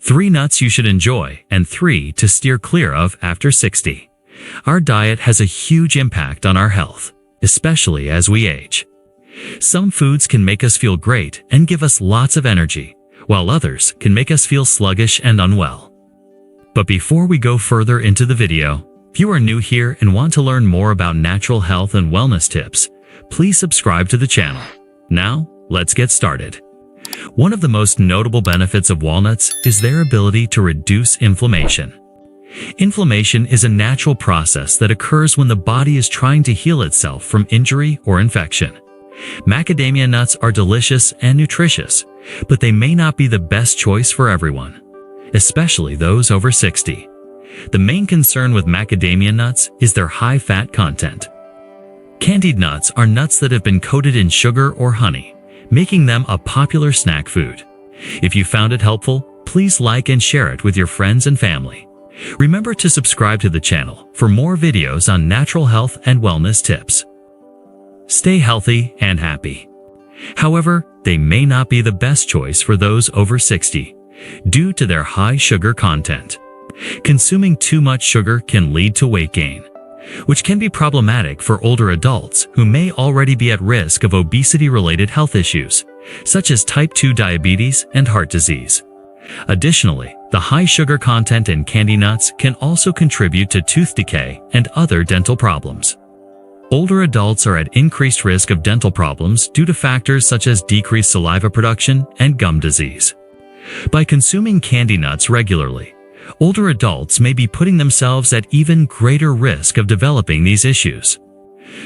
3 nuts you should enjoy, and 3 to steer clear of after 60. Our diet has a huge impact on our health, especially as we age. Some foods can make us feel great and give us lots of energy, while others can make us feel sluggish and unwell. But before we go further into the video, if you are new here and want to learn more about natural health and wellness tips, please subscribe to the channel. Now, let's get started. One of the most notable benefits of walnuts is their ability to reduce inflammation. Inflammation is a natural process that occurs when the body is trying to heal itself from injury or infection. Macadamia nuts are delicious and nutritious, but they may not be the best choice for everyone, especially those over 60. The main concern with macadamia nuts is their high fat content. Candied nuts are nuts that have been coated in sugar or honey, making them a popular snack food. If you found it helpful, please like and share it with your friends and family. Remember to subscribe to the channel for more videos on natural health and wellness tips. Stay healthy and happy. However, they may not be the best choice for those over 60 due to their high sugar content. Consuming too much sugar can lead to weight gain, which can be problematic for older adults who may already be at risk of obesity-related health issues, such as type 2 diabetes and heart disease. Additionally, the high sugar content in candy nuts can also contribute to tooth decay and other dental problems. Older adults are at increased risk of dental problems due to factors such as decreased saliva production and gum disease. By consuming candy nuts regularly, older adults may be putting themselves at even greater risk of developing these issues.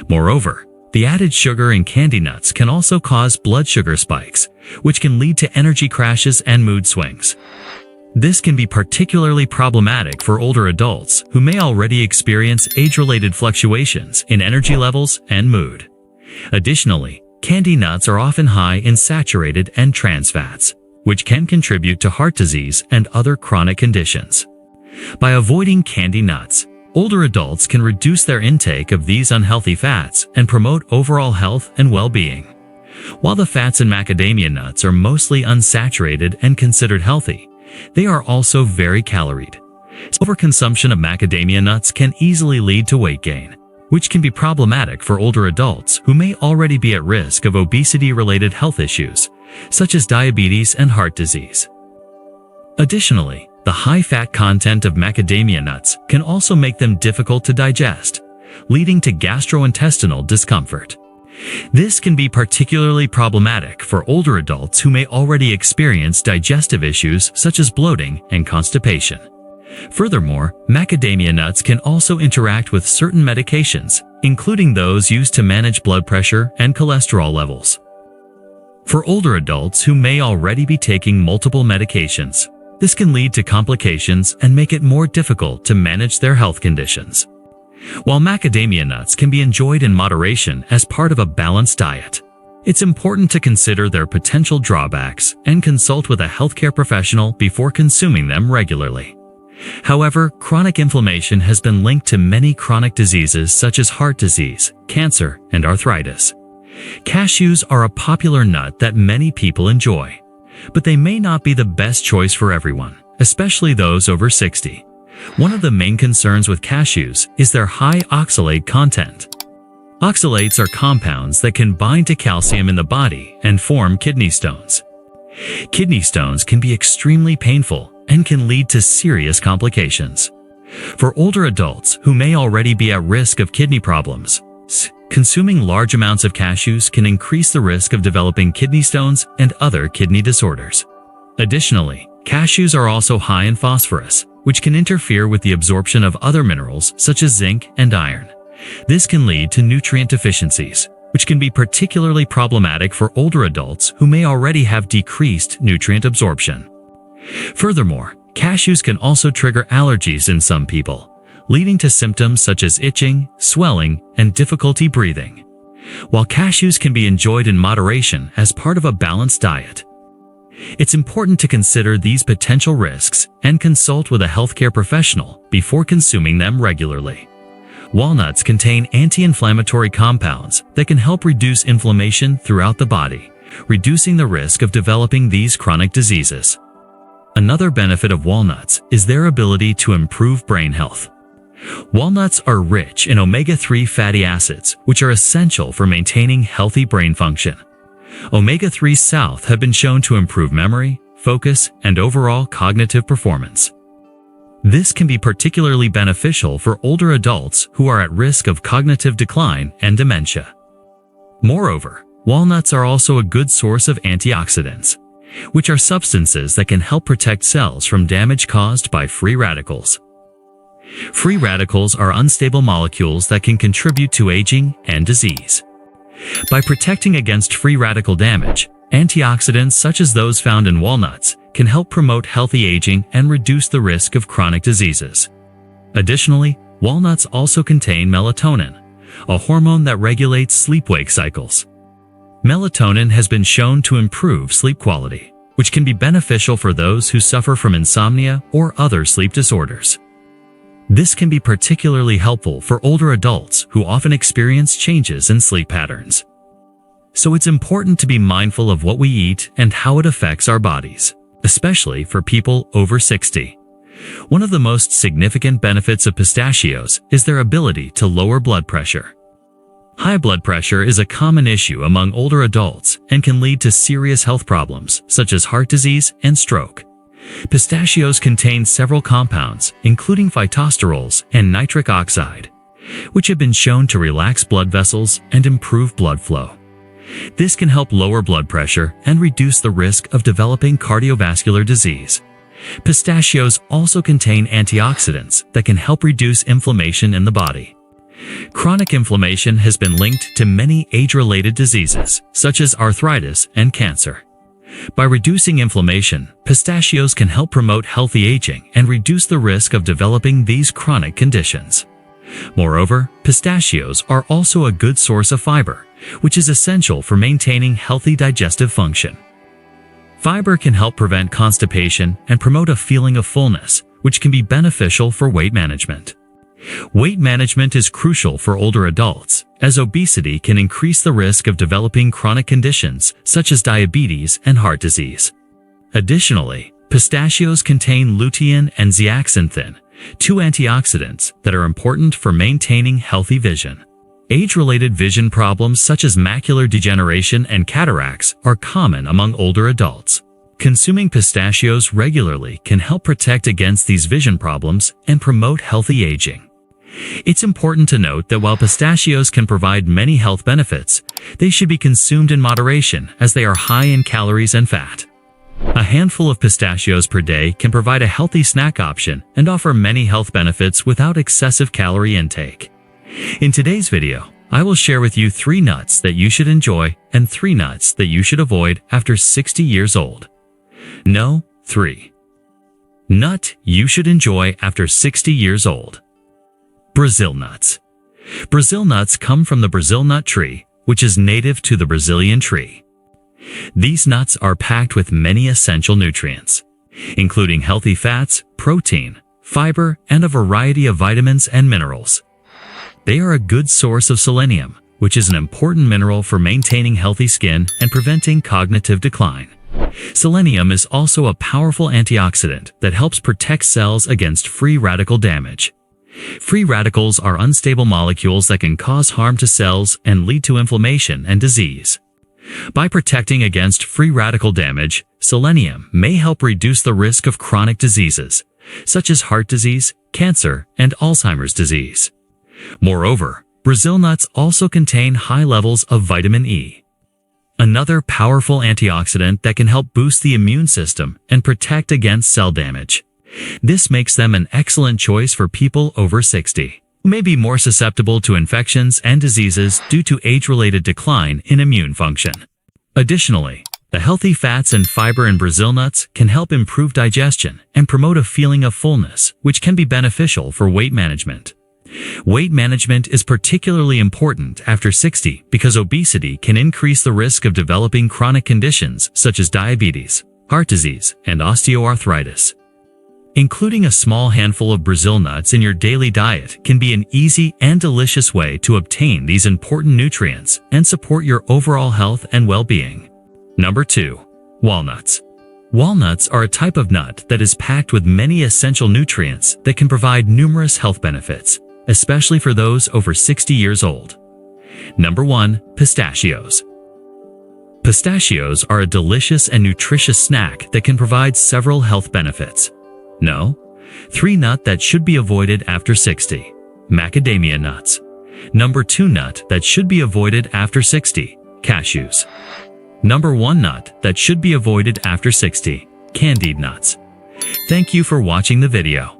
Moreover, the added sugar in candy nuts can also cause blood sugar spikes, which can lead to energy crashes and mood swings. This can be particularly problematic for older adults who may already experience age-related fluctuations in energy levels and mood. Additionally, candy nuts are often high in saturated and trans fats, which can contribute to heart disease and other chronic conditions. By avoiding candy nuts, older adults can reduce their intake of these unhealthy fats and promote overall health and well-being. While the fats in macadamia nuts are mostly unsaturated and considered healthy, they are also very caloried. Overconsumption of macadamia nuts can easily lead to weight gain, which can be problematic for older adults who may already be at risk of obesity-related health issues, such as diabetes and heart disease. Additionally, the high fat content of macadamia nuts can also make them difficult to digest, leading to gastrointestinal discomfort. This can be particularly problematic for older adults who may already experience digestive issues such as bloating and constipation. Furthermore, macadamia nuts can also interact with certain medications, including those used to manage blood pressure and cholesterol levels. For older adults who may already be taking multiple medications, this can lead to complications and make it more difficult to manage their health conditions. While macadamia nuts can be enjoyed in moderation as part of a balanced diet, it's important to consider their potential drawbacks and consult with a healthcare professional before consuming them regularly. However, chronic inflammation has been linked to many chronic diseases such as heart disease, cancer, and arthritis. Cashews are a popular nut that many people enjoy, but they may not be the best choice for everyone, especially those over 60. One of the main concerns with cashews is their high oxalate content. Oxalates are compounds that can bind to calcium in the body and form kidney stones. Kidney stones can be extremely painful and can lead to serious complications. For older adults who may already be at risk of kidney problems, consuming large amounts of cashews can increase the risk of developing kidney stones and other kidney disorders. Additionally, cashews are also high in phosphorus, which can interfere with the absorption of other minerals such as zinc and iron. This can lead to nutrient deficiencies, which can be particularly problematic for older adults who may already have decreased nutrient absorption. Furthermore, cashews can also trigger allergies in some people, leading to symptoms such as itching, swelling, and difficulty breathing. While cashews can be enjoyed in moderation as part of a balanced diet, it's important to consider these potential risks and consult with a healthcare professional before consuming them regularly. Walnuts contain anti-inflammatory compounds that can help reduce inflammation throughout the body, reducing the risk of developing these chronic diseases. Another benefit of walnuts is their ability to improve brain health. Walnuts are rich in omega-3 fatty acids, which are essential for maintaining healthy brain function. Omega-3 south have been shown to improve memory, focus, and overall cognitive performance. This can be particularly beneficial for older adults who are at risk of cognitive decline and dementia. Moreover, walnuts are also a good source of antioxidants, which are substances that can help protect cells from damage caused by free radicals. Free radicals are unstable molecules that can contribute to aging and disease. By protecting against free radical damage, antioxidants such as those found in walnuts can help promote healthy aging and reduce the risk of chronic diseases. Additionally, walnuts also contain melatonin, a hormone that regulates sleep-wake cycles. Melatonin has been shown to improve sleep quality, which can be beneficial for those who suffer from insomnia or other sleep disorders. This can be particularly helpful for older adults who often experience changes in sleep patterns. So it's important to be mindful of what we eat and how it affects our bodies, especially for people over 60. One of the most significant benefits of pistachios is their ability to lower blood pressure. High blood pressure is a common issue among older adults and can lead to serious health problems such as heart disease and stroke. Pistachios contain several compounds, including phytosterols and nitric oxide, which have been shown to relax blood vessels and improve blood flow. This can help lower blood pressure and reduce the risk of developing cardiovascular disease. Pistachios also contain antioxidants that can help reduce inflammation in the body. Chronic inflammation has been linked to many age-related diseases, such as arthritis and cancer. By reducing inflammation, pistachios can help promote healthy aging and reduce the risk of developing these chronic conditions. Moreover, pistachios are also a good source of fiber, which is essential for maintaining healthy digestive function. Fiber can help prevent constipation and promote a feeling of fullness, which can be beneficial for weight management. Weight management is crucial for older adults, as obesity can increase the risk of developing chronic conditions such as diabetes and heart disease. Additionally, pistachios contain lutein and zeaxanthin, two antioxidants that are important for maintaining healthy vision. Age-related vision problems such as macular degeneration and cataracts are common among older adults. Consuming pistachios regularly can help protect against these vision problems and promote healthy aging. It's important to note that while pistachios can provide many health benefits, they should be consumed in moderation as they are high in calories and fat. A handful of pistachios per day can provide a healthy snack option and offer many health benefits without excessive calorie intake. In today's video, I will share with you 3 nuts that you should enjoy and 3 nuts that you should avoid after 60 years old. No, 3. Nut you should enjoy after 60 years old. Brazil nuts. Brazil nuts come from the Brazil nut tree, which is native to the Brazilian tree. These nuts are packed with many essential nutrients, including healthy fats, protein, fiber, and a variety of vitamins and minerals. They are a good source of selenium, which is an important mineral for maintaining healthy skin and preventing cognitive decline. Selenium is also a powerful antioxidant that helps protect cells against free radical damage. Free radicals are unstable molecules that can cause harm to cells and lead to inflammation and disease. By protecting against free radical damage, selenium may help reduce the risk of chronic diseases, such as heart disease, cancer, and Alzheimer's disease. Moreover, Brazil nuts also contain high levels of vitamin E, another powerful antioxidant that can help boost the immune system and protect against cell damage. This makes them an excellent choice for people over 60, who may be more susceptible to infections and diseases due to age-related decline in immune function. Additionally, the healthy fats and fiber in Brazil nuts can help improve digestion and promote a feeling of fullness, which can be beneficial for weight management. Weight management is particularly important after 60 because obesity can increase the risk of developing chronic conditions such as diabetes, heart disease, and osteoarthritis. Including a small handful of Brazil nuts in your daily diet can be an easy and delicious way to obtain these important nutrients and support your overall health and well-being. Number 2. Walnuts. Walnuts are a type of nut that is packed with many essential nutrients that can provide numerous health benefits, especially for those over 60 years old. Number 1. Pistachios. Pistachios are a delicious and nutritious snack that can provide several health benefits. No. 3 nut that should be avoided after 60. Macadamia nuts. Number 2 nut that should be avoided after 60. Cashews. Number 1 nut that should be avoided after 60. Candied nuts. Thank you for watching the video.